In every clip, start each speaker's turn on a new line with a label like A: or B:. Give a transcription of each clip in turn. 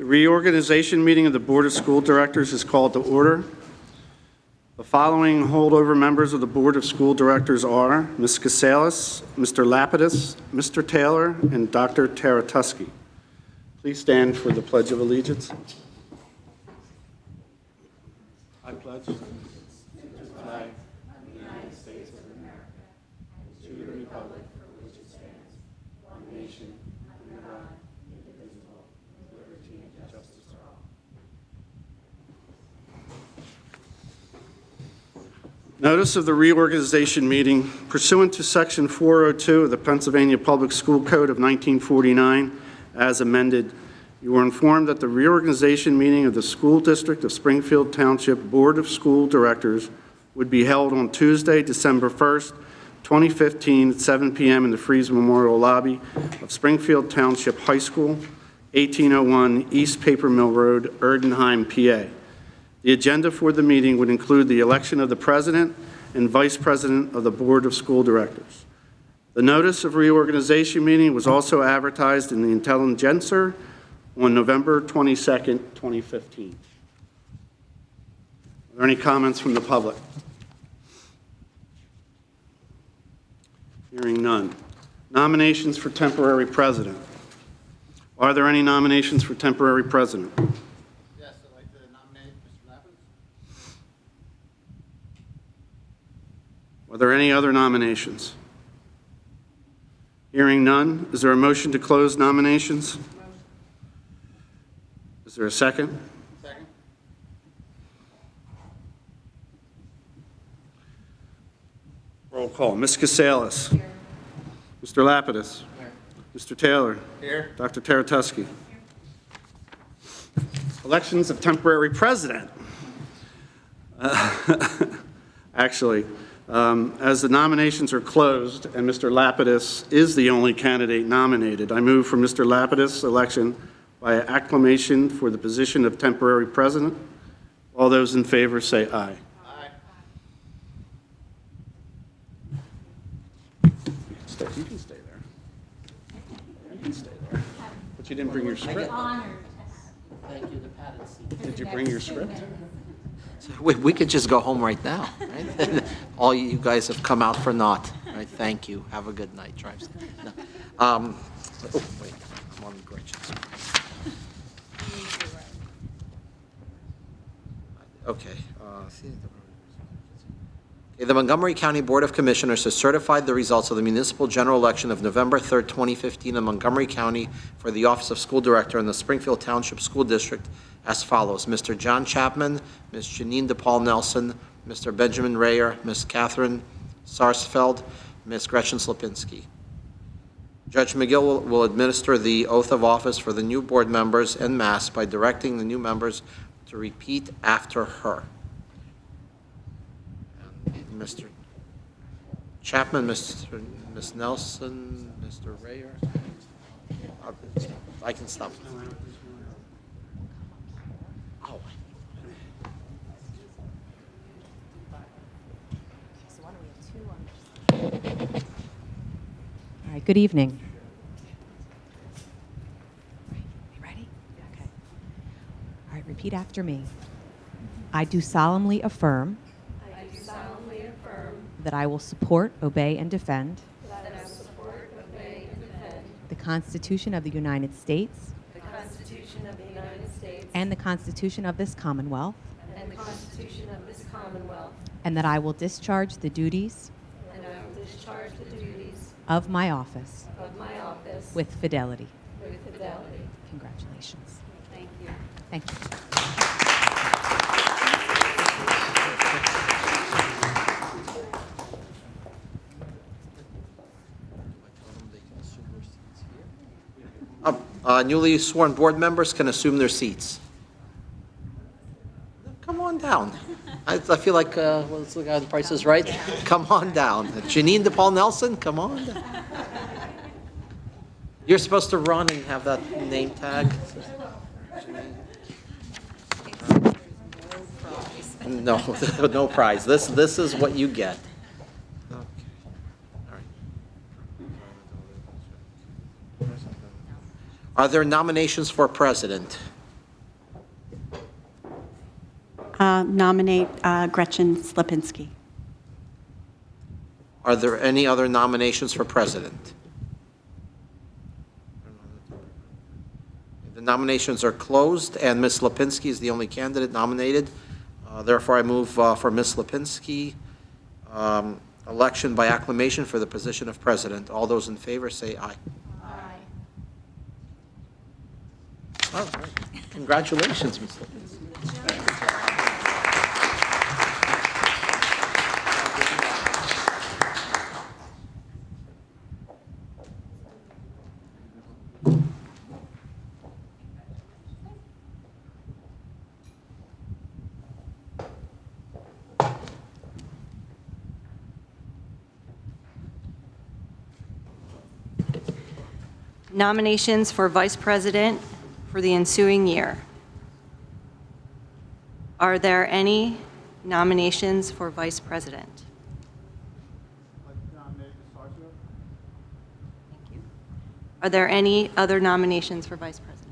A: The reorganization meeting of the Board of School Directors is called to order. The following holdover members of the Board of School Directors are Ms. Casalis, Mr. Lapidus, Mr. Taylor, and Dr. Taratusky. Please stand for the Pledge of Allegiance. I pledge to the flag of the United States of America, to the republic for which it stands, one nation, under God, indivisible, with liberty and justice for all. Notice of the reorganization meeting pursuant to Section 402 of the Pennsylvania Public School Code of 1949, as amended. You were informed that the reorganization meeting of the School District of Springfield Township Board of School Directors would be held on Tuesday, December 1st, 2015 at 7 p.m. in the Freeze Memorial Lobby of Springfield Township High School, 1801 East Paper Mill Road, Erdenheim, PA. The agenda for the meeting would include the election of the President and Vice President of the Board of School Directors. The notice of reorganization meeting was also advertised in the Intelligencer on November 22nd, 2015. Are there any comments from the public? Hearing none. Nominations for temporary president. Are there any nominations for temporary president?
B: Yes, I'd like to nominate Mr. Lapidus.
A: Are there any other nominations? Hearing none. Is there a motion to close nominations? Is there a second?
B: Second.
A: Roll call. Ms. Casalis.
C: Here.
A: Mr. Lapidus.
B: Here.
A: Mr. Taylor.
B: Here.
A: Dr. Taratusky. Elections of temporary president. Actually, as the nominations are closed and Mr. Lapidus is the only candidate nominated, I move for Mr. Lapidus' election by acclamation for the position of temporary president. All those in favor say aye.
B: Aye.
A: You can stay there. You can stay there. But you didn't bring your script.
D: Thank you, the padded seat.
A: Did you bring your script?
D: We could just go home right now, right? All you guys have come out for naught, right? Thank you. Have a good night. Drive safe. No. Oh, wait, I'm on Gretchen's. Okay. The Montgomery County Board of Commissioners has certified the results of the municipal general election of November 3rd, 2015 in Montgomery County for the office of school director in the Springfield Township School District as follows: Mr. John Chapman, Ms. Janine DePaul Nelson, Mr. Benjamin Rayer, Ms. Catherine Sarsfeld, Ms. Gretchen Slipinski. Judge McGill will administer the oath of office for the new board members en masse by directing the new members to repeat after her. Mr. Chapman, Ms. Nelson, Mr. Rayer. I can stop. Oh.
C: All right, good evening. You ready? Okay. All right, repeat after me. I do solemnly affirm that I will support, obey, and defend the Constitution of the United States and the Constitution of this Commonwealth, and that I will discharge the duties of my office with fidelity. Congratulations.
E: Thank you.
C: Thank you.
D: Newly sworn board members can assume their seats. Come on down. I feel like, let's look at the Price is Right. Come on down. Janine DePaul Nelson, come on down. You're supposed to run and have that name tag. No, no prize. This is what you get. Okay. All right. Are there nominations for president?
E: Nominate Gretchen Slipinski.
D: Are there any other nominations for president? The nominations are closed, and Ms. Lipinski is the only candidate nominated. Therefore, I move for Ms. Lipinski, election by acclamation for the position of president. All those in favor say aye.
F: Aye.
D: All right. Congratulations, Ms. Lipinski.
F: Nominations for vice president for the ensuing year. Are there any nominations for vice president?
B: I'd like to nominate Ms. Sarsfield.
F: Thank you. Are there any other nominations for vice president?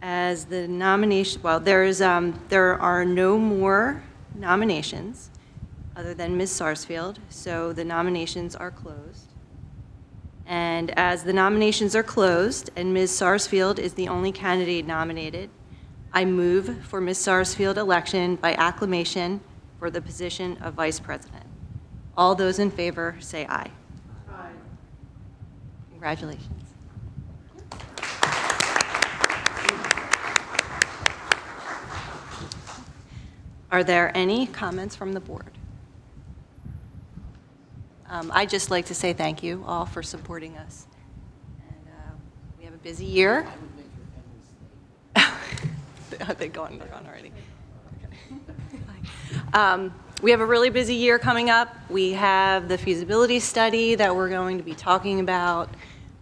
F: As the nomination, well, there are no more nominations other than Ms. Sarsfield, so the nominations are closed. And as the nominations are closed and Ms. Sarsfield is the only candidate nominated, I move for Ms. Sarsfield election by acclamation for the position of vice president. All those in favor say aye. Aye. Congratulations. Are there any comments from the board? I'd just like to say thank you all for supporting us. And we have a busy year. They're gone already. Okay. We have a really busy year coming up. We have the feasibility study that we're going to be talking about,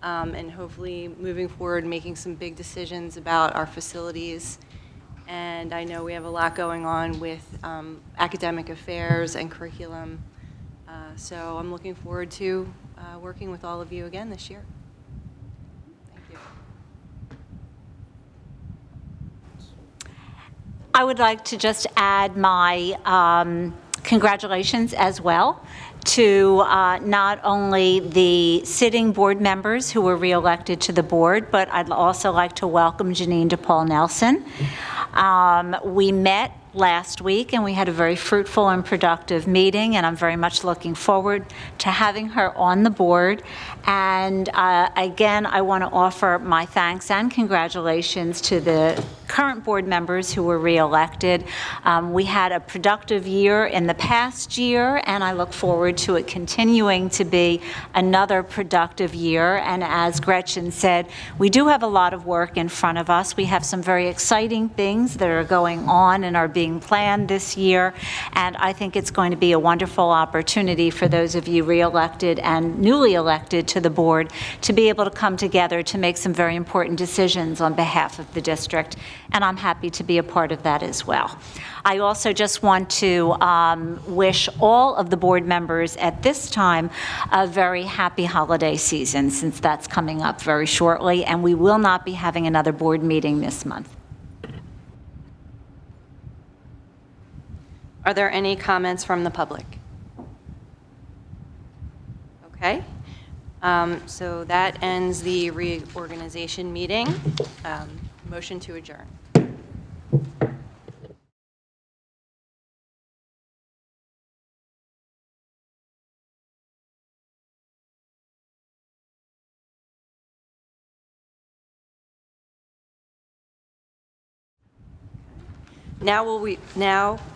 F: and hopefully moving forward, making some big decisions about our facilities. And I know we have a lot going on with academic affairs and curriculum. So I'm looking forward to working with all of you again this year. Thank you.
G: I would like to just add my congratulations as well to not only the sitting board members who were reelected to the board, but I'd also like to welcome Janine DePaul Nelson. We met last week and we had a very fruitful and productive meeting, and I'm very much looking forward to having her on the board. And again, I want to offer my thanks and congratulations to the current board members who were reelected. We had a productive year in the past year, and I look forward to it continuing to be another productive year. And as Gretchen said, we do have a lot of work in front of us. We have some very exciting things that are going on and are being planned this year, and I think it's going to be a wonderful opportunity for those of you reelected and newly elected to the board to be able to come together to make some very important decisions on behalf of the district, and I'm happy to be a part of that as well. I also just want to wish all of the board members at this time a very happy holiday season, since that's coming up very shortly, and we will not be having another board meeting this month.
F: Are there any comments from the public? Okay. So that ends the reorganization meeting. Motion to adjourn. Now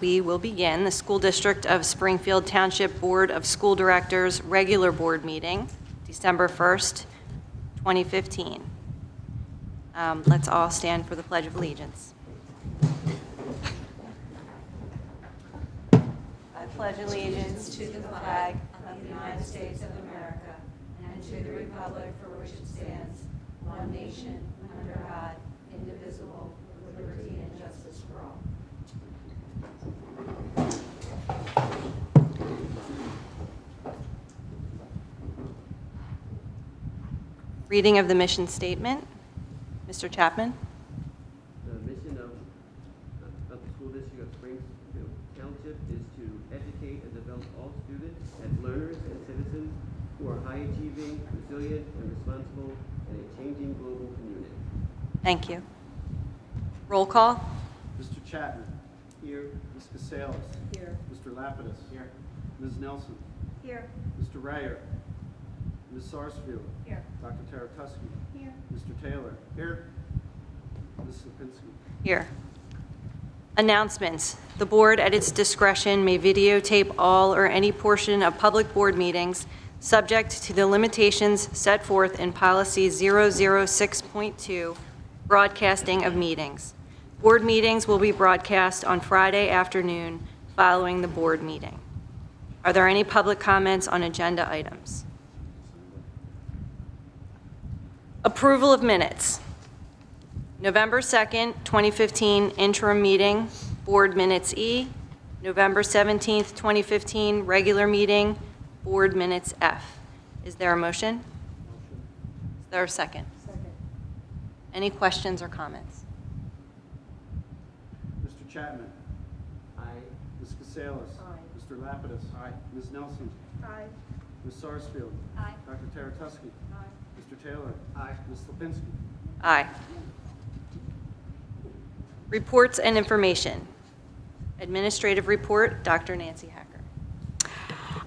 F: we will begin the School District of Springfield Township Board of School Directors regular board meeting, December 1st, 2015. Let's all stand for the Pledge of Allegiance. I pledge allegiance to the flag of the United States of America and to the republic for which it stands, one nation, under God, indivisible, with liberty and justice for all. Reading of the mission statement. Mr. Chapman?
H: The mission of the school district of Springfield Township is to educate and develop all students as learners and citizens who are high-achieving, resilient, and responsible in a changing global community.
F: Thank you. Roll call?
A: Mr. Chapman? Here. Ms. Casalis? Here. Mr. Lapidus? Here. Ms. Nelson?
F: Here.
A: Mr. Rayer? Ms. Sarsfield?
F: Here.
A: Dr. Taratusky?
F: Here.
A: Mr. Taylor? Here. Ms. Lipinski?
F: Here. Announcements. The board, at its discretion, may videotape all or any portion of public board meetings subject to the limitations set forth in Policy 006.2, Broadcasting of Meetings. Board meetings will be broadcast on Friday afternoon following the board meeting. Are there any public comments on agenda items? Approval of minutes. November 2nd, 2015 interim meeting, board minutes E. November 17th, 2015 regular meeting, board minutes F. Is there a motion? Is there a second? Second. Any questions or comments?
A: Mr. Chapman?
H: Aye.
A: Ms. Casalis?
F: Aye.
A: Mr. Lapidus? Aye. Ms. Nelson?
F: Aye.
A: Ms. Sarsfield?
F: Aye.
A: Dr. Taratusky?
F: Aye.
A: Mr. Taylor? Aye. Ms. Lipinski?
F: Aye. Reports and information. Administrative report, Dr. Nancy Hacker.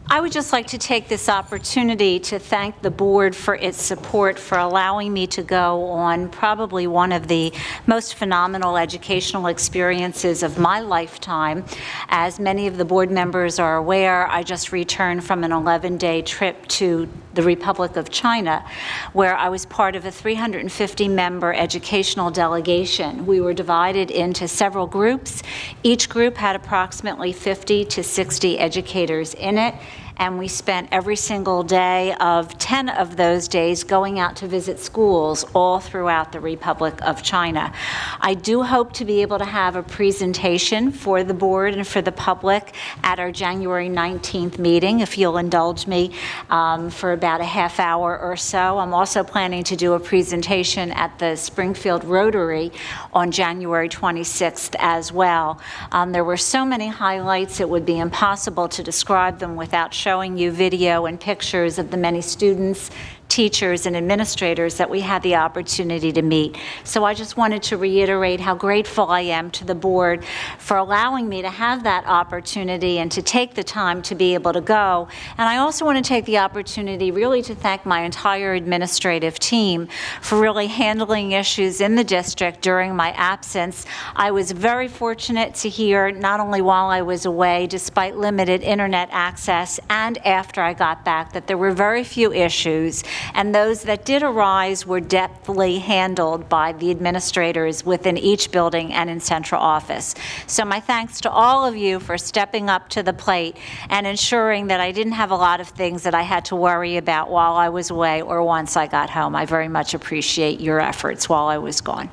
G: I would just like to take this opportunity to thank the board for its support for allowing me to go on probably one of the most phenomenal educational experiences of my lifetime. As many of the board members are aware, I just returned from an 11-day trip to the Republic of China, where I was part of a 350-member educational delegation. We were divided into several groups. Each group had approximately 50 to 60 educators in it, and we spent every single day of 10 of those days going out to visit schools all throughout the Republic of China. I do hope to be able to have a presentation for the board and for the public at our January 19th meeting, if you'll indulge me for about a half hour or so. I'm also planning to do a presentation at the Springfield Rotary on January 26th as well. There were so many highlights, it would be impossible to describe them without showing you video and pictures of the many students, teachers, and administrators that we had the opportunity to meet. So I just wanted to reiterate how grateful I am to the board for allowing me to have that opportunity and to take the time to be able to go. And I also want to take the opportunity really to thank my entire administrative team for really handling issues in the district during my absence. I was very fortunate to hear, not only while I was away, despite limited internet access, and after I got back, that there were very few issues, and those that did arise were deftly handled by the administrators within each building and in central office. So my thanks to all of you for stepping up to the plate and ensuring that I didn't have a lot of things that I had to worry about while I was away or once I got home. I very much appreciate your efforts while I was gone.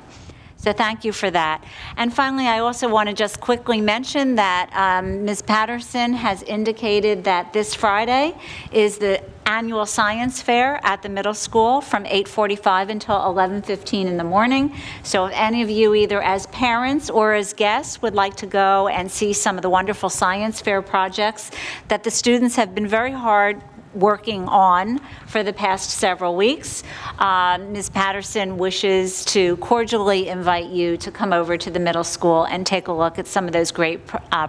G: So thank you for that. And finally, I also want to just quickly mention that Ms. Patterson has indicated that this Friday is the annual science fair at the middle school from 8:45 until 11:15 in the morning. So if any of you, either as parents or as guests, would like to go and see some of the wonderful science fair projects that the students have been very hard working on for the past several weeks, Ms. Patterson wishes to cordially invite you to come over to the middle school and take a look at some of those great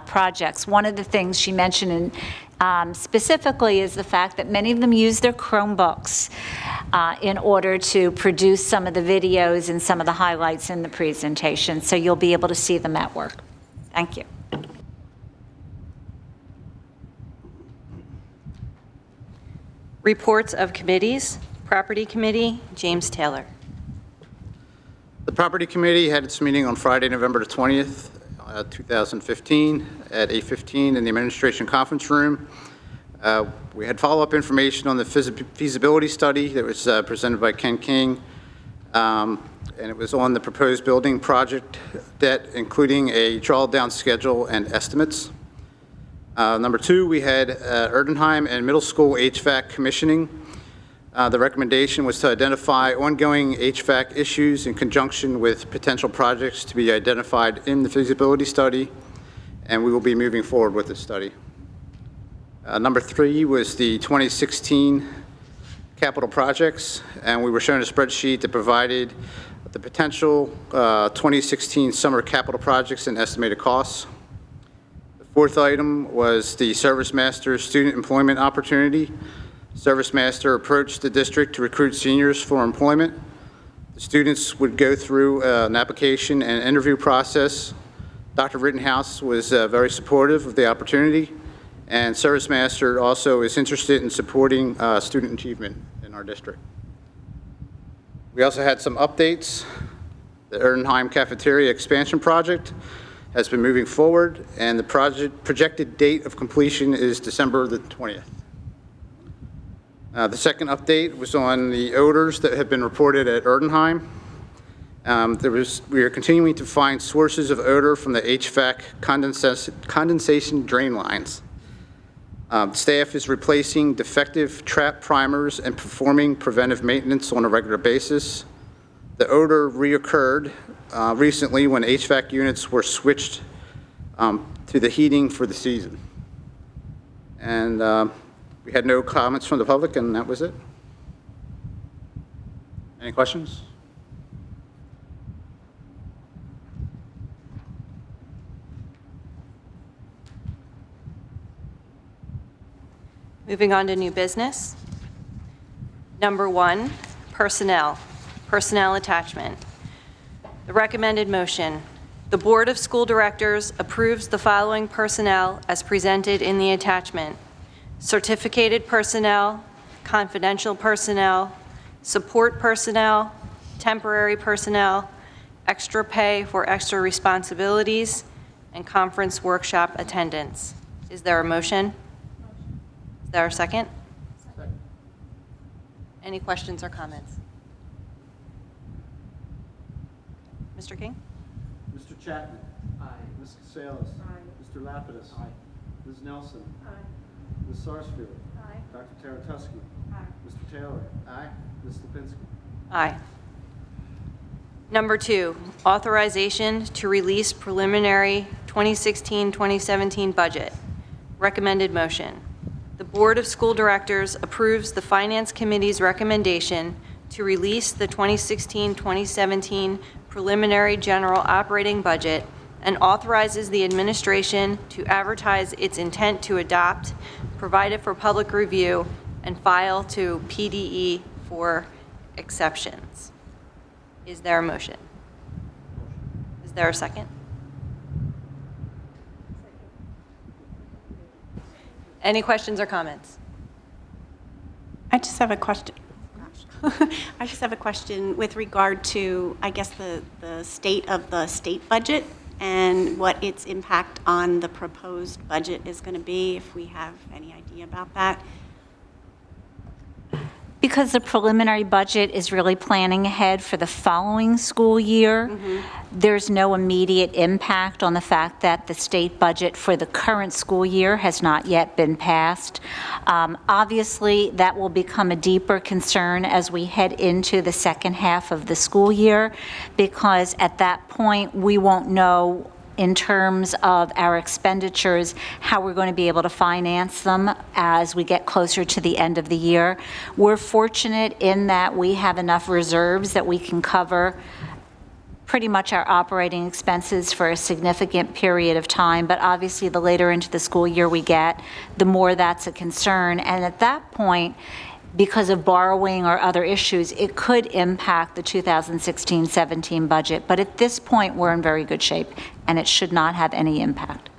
G: projects. One of the things she mentioned specifically is the fact that many of them use their Chromebooks in order to produce some of the videos and some of the highlights in the presentation. So you'll be able to see them at work. Thank you.
F: Reports of committees. Property Committee, James Taylor.
B: The Property Committee had its meeting on Friday, November the 20th, 2015, at 8:15 in the Administration Conference Room. We had follow-up information on the feasibility study that was presented by Ken King, and it was on the proposed building project debt, including a drawdown schedule and estimates. Number two, we had Erdenheim and middle school HVAC commissioning. The recommendation was to identify ongoing HVAC issues in conjunction with potential projects to be identified in the feasibility study, and we will be moving forward with this study. Number 3 was the 2016 capital projects, and we were shown a spreadsheet that provided the potential 2016 summer capital projects and estimated costs. The 4th item was the Service Master student employment opportunity. Service Master approached the district to recruit seniors for employment. The students would go through an application and interview process. Dr. Rittenhouse was very supportive of the opportunity, and Service Master also is interested in supporting student achievement in our district. We also had some updates. The Erdenheim Cafeteria Expansion Project has been moving forward, and the projected date of completion is December the 20th. The second update was on the odors that have been reported at Erdenheim. We are continuing to find sources of odor from the HVAC condensation drain lines. Staff is replacing defective trap primers and performing preventive maintenance on a regular basis. The odor reoccurred recently when HVAC units were switched to the heating for the season. And we had no comments from the public, and that was it. Any questions?
F: Moving on to new business. Number 1, personnel attachment. The recommended motion: the Board of School Directors approves the following personnel as presented in the attachment: certificated personnel, confidential personnel, support personnel, temporary personnel, extra pay for extra responsibilities, and conference workshop attendance. Is there a motion? Is there a second? Second. Any questions or comments? Mr. King?
A: Mr. Chapman? Aye. Ms. Casales? Aye. Mr. Lapidus? Aye. Ms. Nelson? Aye. Ms. Sarsfield? Aye. Dr. Taratusky? Aye. Mr. Taylor? Aye. Ms. Lipinski?
F: Aye. Number 2, authorization to release preliminary 2016-2017 budget. Recommended motion: the Board of School Directors approves the Finance Committee's recommendation to release the 2016-2017 preliminary general operating budget and authorizes the administration to advertise its intent to adopt, provide it for public review, and file to PDE for exceptions. Is there a motion? Is there a second? Any questions or comments?
E: I just have a question. I just have a question with regard to, I guess, the state of the state budget and what its impact on the proposed budget is going to be, if we have any idea about that.
G: Because the preliminary budget is really planning ahead for the following school year, there's no immediate impact on the fact that the state budget for the current school year has not yet been passed. Obviously, that will become a deeper concern as we head into the second half of the school year, because at that point, we won't know in terms of our expenditures, how we're going to be able to finance them as we get closer to the end of the year. We're fortunate in that we have enough reserves that we can cover pretty much our operating expenses for a significant period of time, but obviously the later into the school year we get, the more that's a concern. And at that point, because of borrowing or other issues, it could impact the 2016-17 budget. But at this point, we're in very good shape, and it should not have any impact.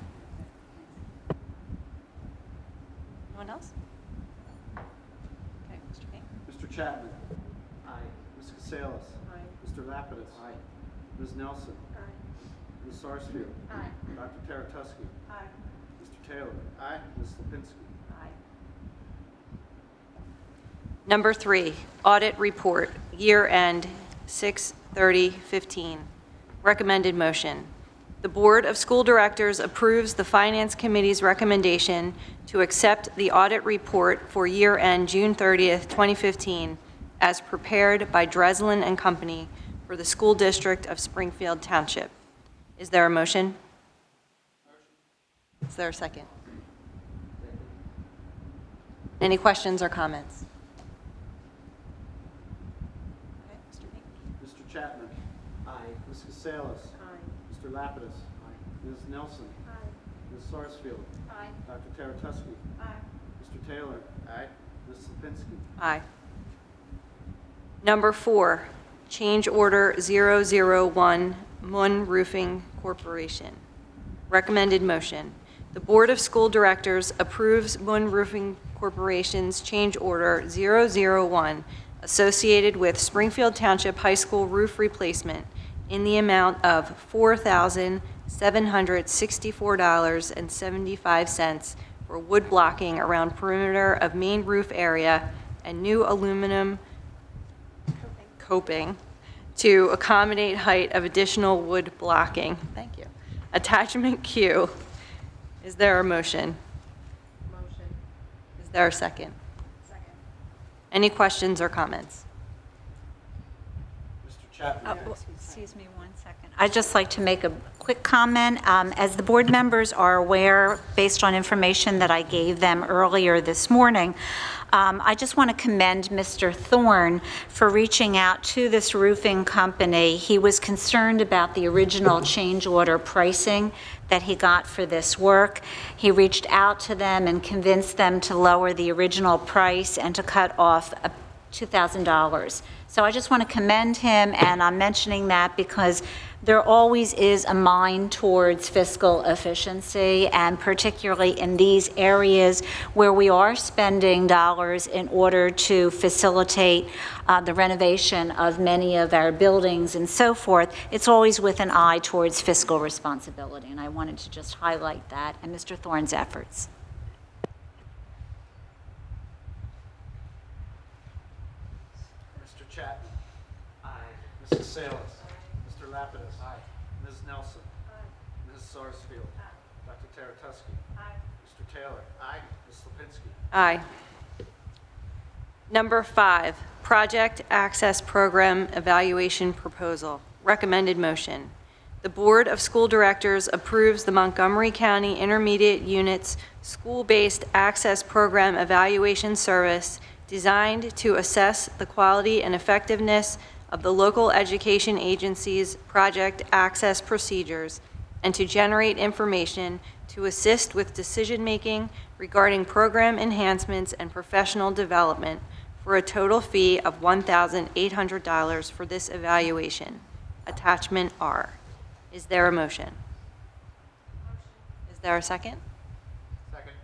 F: Anyone else? Okay, Mr. King?
A: Mr. Chapman? Aye. Ms. Casales? Aye. Mr. Lapidus? Aye. Ms. Nelson? Aye. Ms. Sarsfield? Aye. Dr. Taratusky? Aye. Mr. Taylor? Aye. Ms. Lipinski?
F: Number 3, audit report, year end 6/30/15. Recommended motion: The Board of School Directors approves the Finance Committee's recommendation to accept the audit report for year-end June 30th, 2015, as prepared by Dreslin and Company for the School District of Springfield Township. Is there a motion? Is there a second? Any questions or comments?
A: Mr. Chapman? Aye. Ms. Casalis? Aye. Mr. Lapidus? Aye. Ms. Nelson? Aye. Ms. Sarsfield? Aye. Dr. Taratusky? Aye. Mr. Taylor?
B: Aye.
A: Ms. Lipinski?
F: Aye. Number 4, change order 001, Mun Roofing Corporation. Recommended motion. The Board of School Directors approves Mun Roofing Corporation's change order 001 associated with Springfield Township High School roof replacement in the amount of $4,764.75 for wood blocking around perimeter of main roof area and new aluminum coping to accommodate height of additional wood blocking. Thank you. Attachment Q. Is there a motion? Motion. Is there a second? Second. Any questions or comments?
A: Mr. Chapman?
G: Excuse me one second. I'd just like to make a quick comment. As the board members are aware, based on information that I gave them earlier this morning, I just want to commend Mr. Thorne for reaching out to this roofing company. He was concerned about the original change order pricing that he got for this work. He reached out to them and convinced them to lower the original price and to cut off $2,000. So I just want to commend him, and I'm mentioning that because there always is a mind towards fiscal efficiency, and particularly in these areas where we are spending dollars in order to facilitate the renovation of many of our buildings and so forth, it's always with an eye towards fiscal responsibility, and I wanted to just highlight that and Mr. Thorne's efforts.
A: Mr. Chapman? Aye. Ms. Casalis? Mr. Lapidus? Aye. Ms. Nelson? Aye. Ms. Sarsfield? Aye. Dr. Taratusky? Aye. Mr. Taylor? Aye. Ms. Lipinski?
F: Aye. Number 5, Project Access Program Evaluation Proposal. Recommended motion. The Board of School Directors approves the Montgomery County Intermediate Unit's School-Based Access Program Evaluation Service designed to assess the quality and effectiveness of the local education agency's project access procedures and to generate information to assist with decision-making regarding program enhancements and professional development for a total fee of $1,800 for this evaluation. Attachment R. Is there a motion? Is there a second?
B: Second.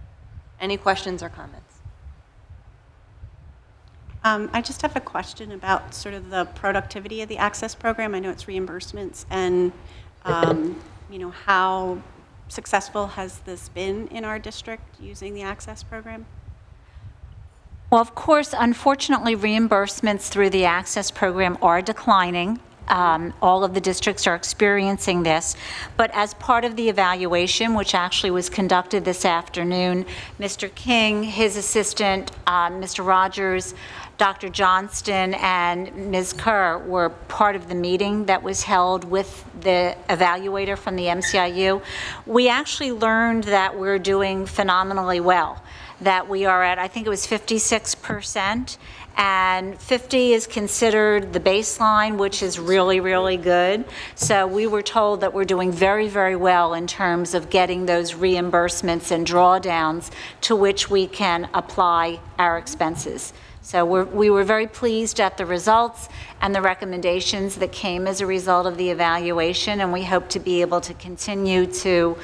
F: Any questions or comments?
E: I just have a question about sort of the productivity of the access program. I know it's reimbursements, and how successful has this been in our district using the access program?
G: Well, of course, unfortunately, reimbursements through the Access Program are declining. All of the districts are experiencing this. But as part of the evaluation, which actually was conducted this afternoon, Mr. King, his assistant, Mr. Rogers, Dr. Johnston, and Ms. Kerr were part of the meeting that was held with the evaluator from the MCIU. We actually learned that we're doing phenomenally well, that we are at, I think it was 56%, and 50 is considered the baseline, which is really, really good. So we were told that we're doing very, very well in terms of getting those reimbursements and drawdowns to which we can apply our expenses. So we were very pleased at the results and the recommendations that came as a result of the evaluation, and we hope to be able to continue to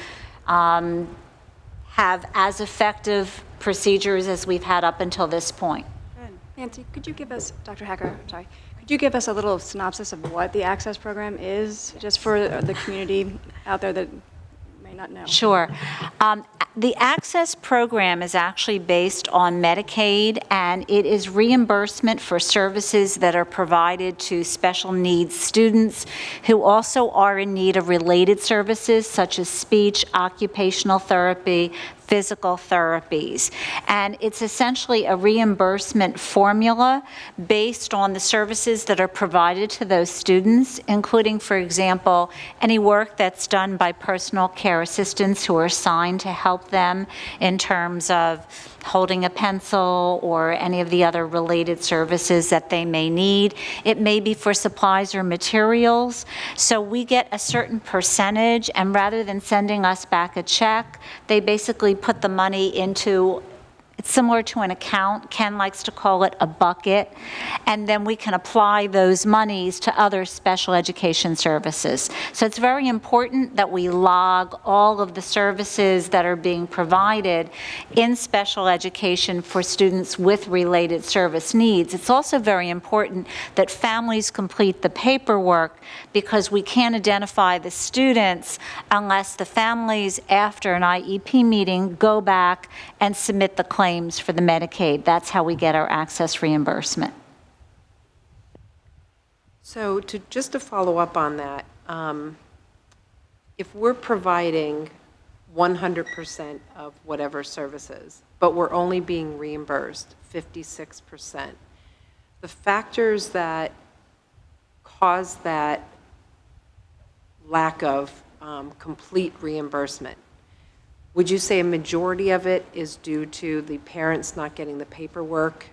G: have as effective procedures as we've had up until this point.
I: Good. Nancy, could you give us, Dr. Hacker, sorry, could you give us a little synopsis of what the Access Program is, just for the community out there that may not know.
G: Sure. The Access program is actually based on Medicaid, and it is reimbursement for services that are provided to special needs students who also are in need of related services such as speech, occupational therapy, physical therapies. And it's essentially a reimbursement formula based on the services that are provided to those students, including, for example, any work that's done by personal care assistants who are assigned to help them in terms of holding a pencil or any of the other related services that they may need. It may be for supplies or materials. So we get a certain percentage, and rather than sending us back a check, they basically put the money into, it's similar to an account. Ken likes to call it a bucket. And then we can apply those monies to other special education services. So it's very important that we log all of the services that are being provided in special education for students with related service needs. It's also very important that families complete the paperwork, because we can't identify the students unless the families, after an IEP meeting, go back and submit the claims for the Medicaid. That's how we get our access reimbursement.
J: So just to follow up on that, if we're providing 100% of whatever services, but we're only being reimbursed 56%, the factors that cause that lack of complete reimbursement, would you say a majority of it is due to the parents not getting the paperwork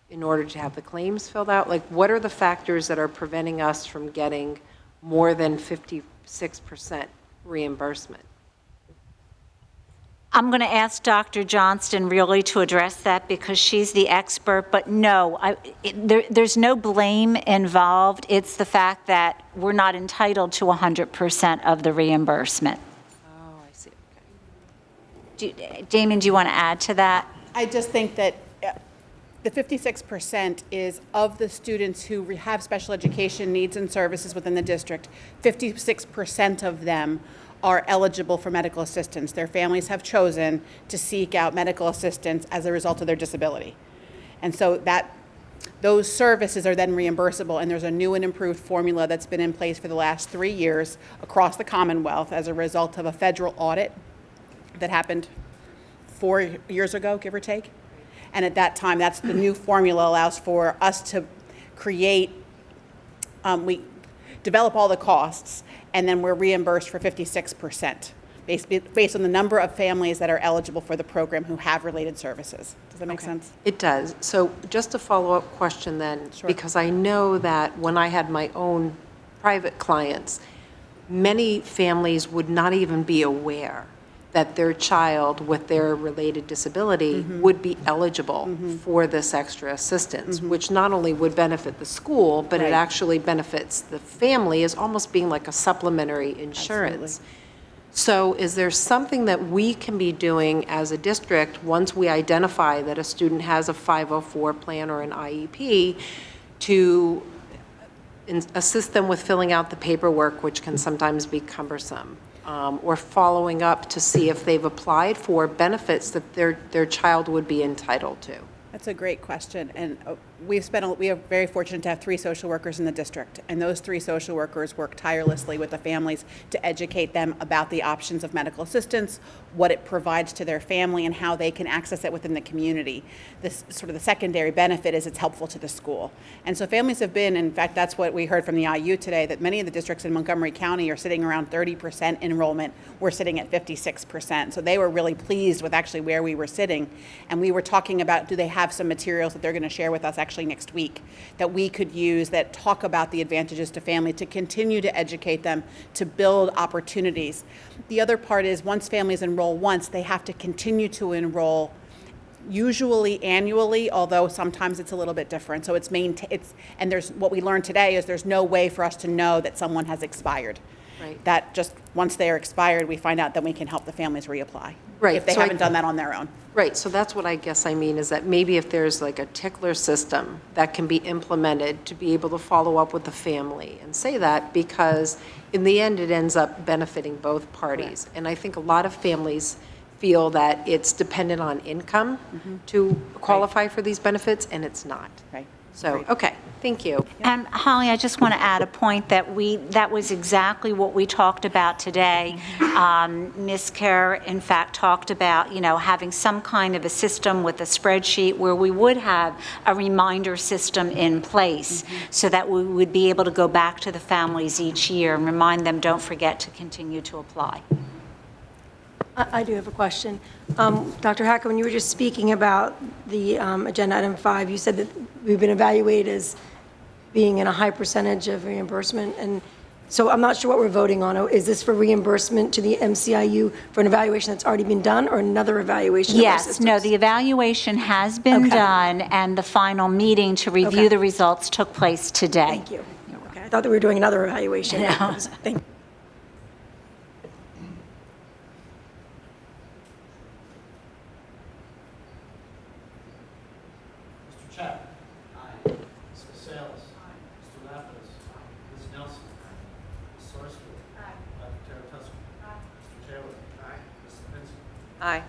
J: in order to have the claims filled out? Like, what are the factors that are preventing us from getting more than 56% reimbursement?
G: I'm going to ask Dr. Johnston really to address that, because she's the expert, but no, there's no blame involved. It's the fact that we're not entitled to 100% of the reimbursement.
J: Oh, I see.
G: Damon, do you want to add to that?
K: I just think that the 56% is of the students who have special education needs and services within the district. 56% of them are eligible for medical assistance. Their families have chosen to seek out medical assistance as a result of their disability. And so those services are then reimbursable, and there's a new and improved formula that's been in place for the last 3 years across the Commonwealth as a result of a federal audit that happened 4 years ago, give or take. And at that time, that's the new formula allows for us to create, we develop all the costs, and then we're reimbursed for 56% based on the number of families that are eligible for the program who have related services. Does that make sense?
J: It does. So just a follow-up question then,
K: Sure.
J: because I know that when I had my own private clients, many families would not even be aware that their child with their related disability would be eligible for this extra assistance, which not only would benefit the school, but it
K: Right.
J: actually benefits the family as almost being like a supplementary insurance.
K: Absolutely.
J: So is there something that we can be doing as a district once we identify that a student has a 504 plan or an IEP to assist them with filling out the paperwork, which can sometimes be cumbersome? Or following up to see if they've applied for benefits that their child would be entitled to?
K: That's a great question, and we are very fortunate to have 3 social workers in the district, and those 3 social workers work tirelessly with the families to educate them about the options of medical assistance, what it provides to their family, and how they can access it within the community. This sort of the secondary benefit is it's helpful to the school. And so families have been, in fact, that's what we heard from the IU today, that many of the districts in Montgomery County are sitting around 30% enrollment. We're sitting at 56%. So they were really pleased with actually where we were sitting. And we were talking about, do they have some materials that they're going to share with us actually next week that we could use that talk about the advantages to family, to continue to educate them, to build opportunities. The other part is once families enroll once, they have to continue to enroll, usually annually, although sometimes it's a little bit different. So and there's what we learned today is there's no way for us to know that someone has expired.
J: Right.
K: That just, once they are expired, we find out, then we can help the families reapply.
J: Right,
K: If they
J: so I-
K: haven't done that on their own.
J: Right, so that's what I guess I mean, is that maybe if there's like a tickler system that can be implemented to be able to follow up with the family and say that, because in the end, it ends up benefiting both parties. And I think a lot of families feel that it's dependent on income to qualify for these benefits, and it's not.
K: Right.
J: So,
K: Agreed.
J: okay, thank you.
G: And Holly, I just want to add a point that that was exactly what we talked about today. Ms. Kerr, in fact, talked about, having some kind of a system with a spreadsheet where we would have a reminder system in place so that we would be able to go back to the families each year and remind them, don't forget to continue to apply.
L: I do have a question. Dr. Hacker, when you were just speaking about the agenda item 5, you said that we've been evaluated as being in a high percentage of reimbursement, and so I'm not sure what we're voting on. Is this for reimbursement to the MCIU for an evaluation that's already been done, or another evaluation of our
G: Yes,
L: systems?
G: no, the evaluation has been
L: Okay.
G: done, and the final meeting to review
L: Okay.
G: the results took place today.
L: Thank you. Okay, I thought that we were doing another evaluation.
G: No.
L: Thank you.
A: Mr. Chapman. Aye. Ms. Casalis. Aye. Mr. Lapidus. Aye. Ms. Nelson. Aye. Ms. Sarsfield. Aye. Dr. Terra Aye. Mr. Taylor. Aye. Ms. Lipinski.
F: Aye.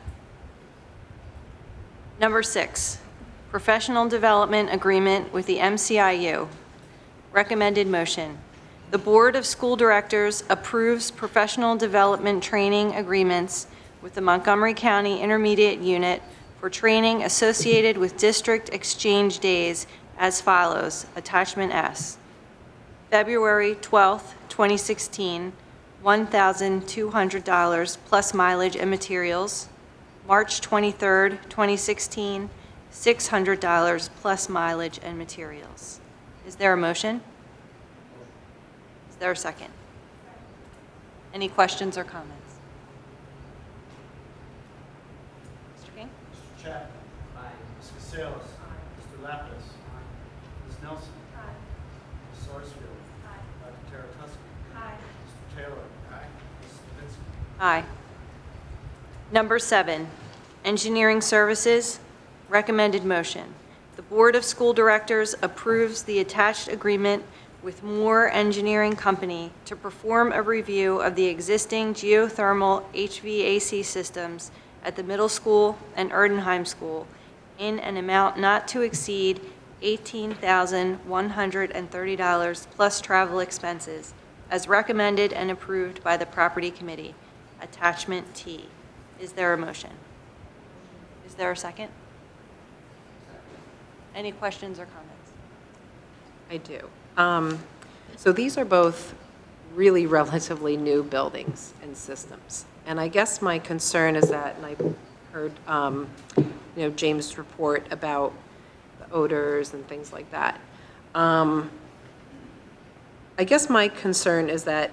F: Number 6, professional development agreement with the MCIU. Recommended motion. The Board of School Directors approves professional development training agreements with the Montgomery County Intermediate Unit for training associated with district exchange days as follows. Attachment S. February 12th, 2016, $1,200 plus mileage and materials. March 23rd, 2016, $600 plus mileage and materials. Is there a motion? Is there a second? Any questions or comments? Mr. King?
A: Mr. Chapman. Aye. Ms. Casalis. Aye. Mr. Lapidus. Aye. Ms. Nelson. Aye. Ms. Sarsfield. Aye. Dr. Terra Aye. Mr. Taylor. Aye. Ms. Lipinski.
F: Aye. Number 7, engineering services, recommended motion. The Board of School Directors approves the attached agreement with Moore Engineering Company to perform a review of the existing geothermal HVAC systems at the middle school and Erdenheim School in an amount not to exceed $18,130 plus travel expenses, as recommended and approved by the Property Committee. Attachment T. Is there a motion? Is there a second? Any questions or comments?
J: I do. So these are both really relatively new buildings and systems. And I guess my concern is that, and I heard, James' report about the odors and things like that. I guess my concern is that,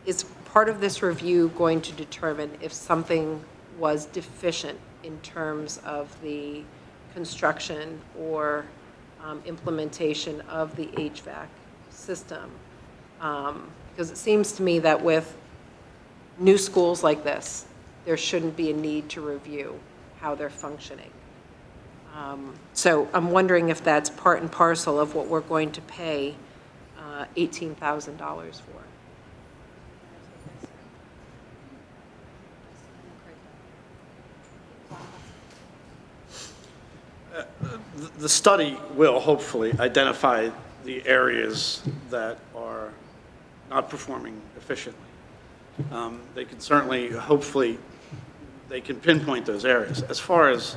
J: is part of this review going to determine if something was deficient in terms of the construction or implementation of the HVAC system? Because it seems to me that with new schools like this, there shouldn't be a need to review how they're functioning. So I'm wondering if that's part and parcel of what we're going to pay $18,000 for.
A: The study will hopefully identify the areas that are not performing efficiently. They can certainly, hopefully, they can pinpoint those areas. As far as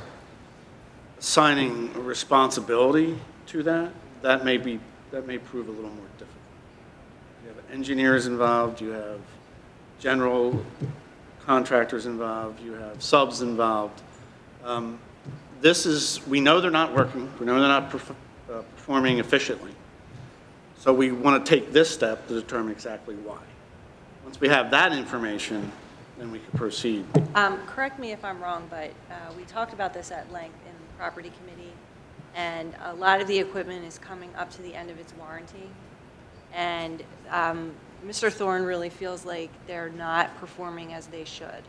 A: assigning a responsibility to that, that may prove a little more difficult. You have engineers involved, you have general contractors involved, you have subs involved. We know they're not working, we know they're not performing efficiently. So we want to take this step to determine exactly why. Once we have that information, then we can proceed.
F: Correct me if I'm wrong, but we talked about this at length in the Property Committee, and a lot of the equipment is coming up to the end of its warranty. And Mr. Thorne really feels like they're not performing as they should.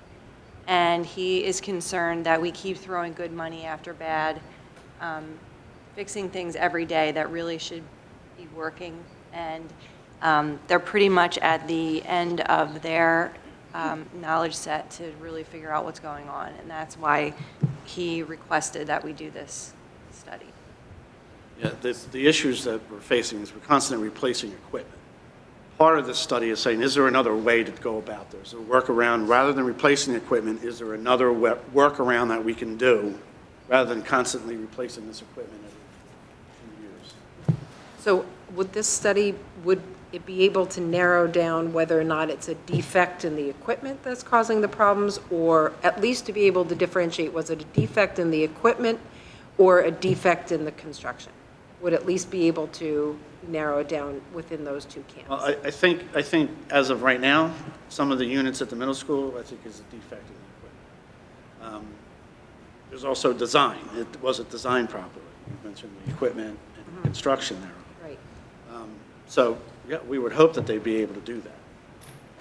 F: And he is concerned that we keep throwing good money after bad, fixing things every day that really should be working. And they're pretty much at the end of their knowledge set to really figure out what's going on. And that's why he requested that we do this study.
A: Yeah, the issues that we're facing is we're constantly replacing equipment. Part of this study is saying, is there another way to go about this? A workaround, rather than replacing the equipment, is there another workaround that we can do rather than constantly replacing this equipment every few years?
J: So would this study, would it be able to narrow down whether or not it's a defect in the equipment that's causing the problems, or at least to be able to differentiate, was it a defect in the equipment or a defect in the construction? Would at least be able to narrow it down within those two camps?
A: Well, I think as of right now, some of the units at the middle school, I think is a defect in the equipment. There's also design. It wasn't designed properly. You mentioned the equipment and construction there.
J: Right.
A: So, yeah, we would hope that they'd be able to do that.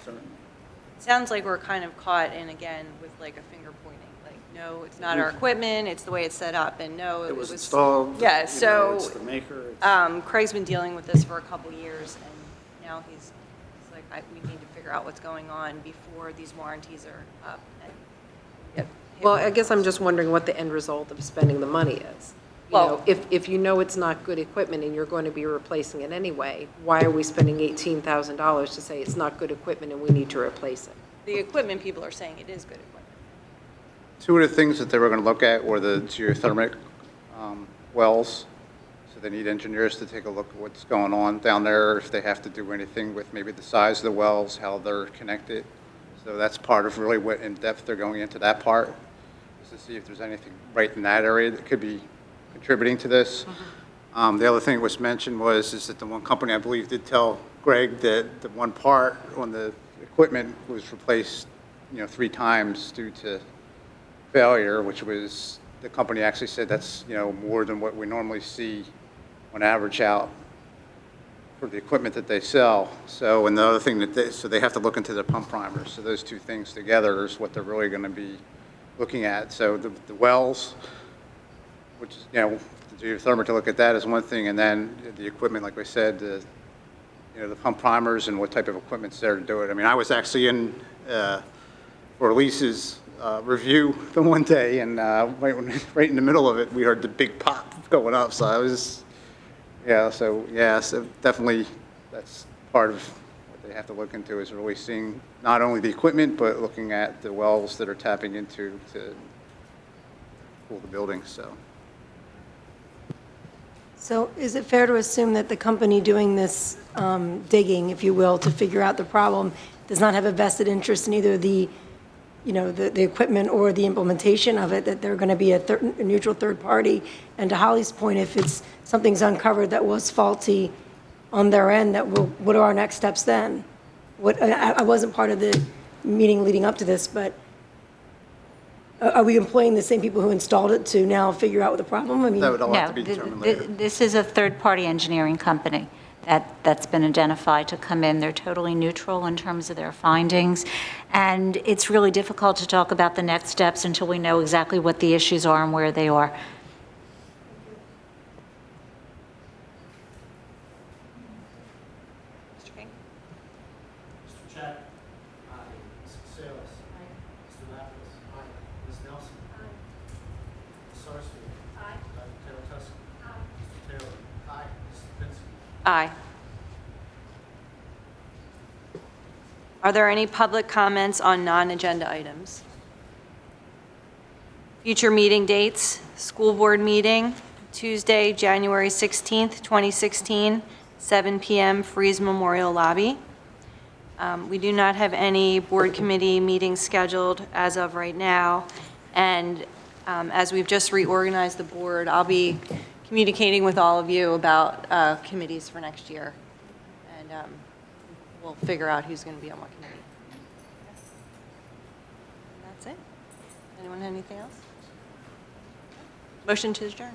A: Certainly.
F: Sounds like we're kind of caught in, again, with like a finger pointing. Like, no, it's not our equipment, it's the way it's set up, and no,
A: It was installed.
F: Yeah,
A: you know,
F: so
A: it's the maker. It's-
F: Craig's been dealing with this for a couple years, and now he's like, we need to figure out what's going on before these warranties are up. And get hit
J: Well,
F: with
J: I guess I'm
F: those.
J: just wondering what the end result of spending the money is. You
F: Well-
J: know, if you know it's not good equipment and you're going to be replacing it anyway, why are we spending $18,000 to say it's not good equipment and we need to replace it?
F: The equipment people are saying it is good equipment.
B: Two of the things that they were going to look at were the geothermal wells. So they need engineers to take a look at what's going on down there, if they have to do anything with maybe the size of the wells, how they're connected. So that's part of really what in-depth they're going into that part, is to see if there's anything right in that area that could be contributing to this. The other thing that was mentioned is that the one company, I believe, did tell Greg that the one part on the equipment was replaced, 3 times due to failure, which was, the company actually said that's, more than what we normally see on average out for the equipment that they sell. So, and the other thing so they have to look into the pump primers. So those two things together is what they're really going to be looking at. So the wells, which is, the geothermal, to look at that is one thing, and then the equipment, like we said, the pump primers and what type of equipment's there to do it. I mean, I was actually in for Lisa's review the one day, and right in the middle of it, we heard the big pop going up. So I was, so definitely that's part of what they have to look into, is really seeing not only the equipment, but looking at the wells that are tapping into to cool the building.
L: So is it fair to assume that the company doing this digging, if you will, to figure out the problem, does not have a vested interest in either the equipment or the implementation of it, that they're going to be a neutral third party? And to Holly's point, if something's uncovered that was faulty on their end, what are our next steps then? I wasn't part of the meeting leading up to this, but are we employing the same people who installed it to now figure out what the problem? I mean,
B: That would all have
G: No,
B: to be determined later.
G: this is a third-party engineering company that's been identified to come in. They're totally neutral in terms of their findings, and it's really difficult to talk about the next steps until we know exactly what the issues are and where they are.
F: Mr. King?
M: Mr. Chad? Aye. Mrs. Salas? Aye. Mr. Lapis? Aye. Ms. Nelson? Aye. Ms. Sarsfield? Aye. Dr. Taylor Tusk? Aye. Mr. Taylor? Aye. Mrs. Lipinski?
F: Aye. Are there any public comments on non-agenda items? Future meeting dates, school board meeting, Tuesday, January 16th, 2016, 7 p.m., Freeze Memorial Lobby. We do not have any board committee meetings scheduled as of right now, and as we've just reorganized the board, I'll be communicating with all of you about committees for next year, and we'll figure out who's going to be on what committee. And that's it. Anyone have anything else? Motion to adjourn.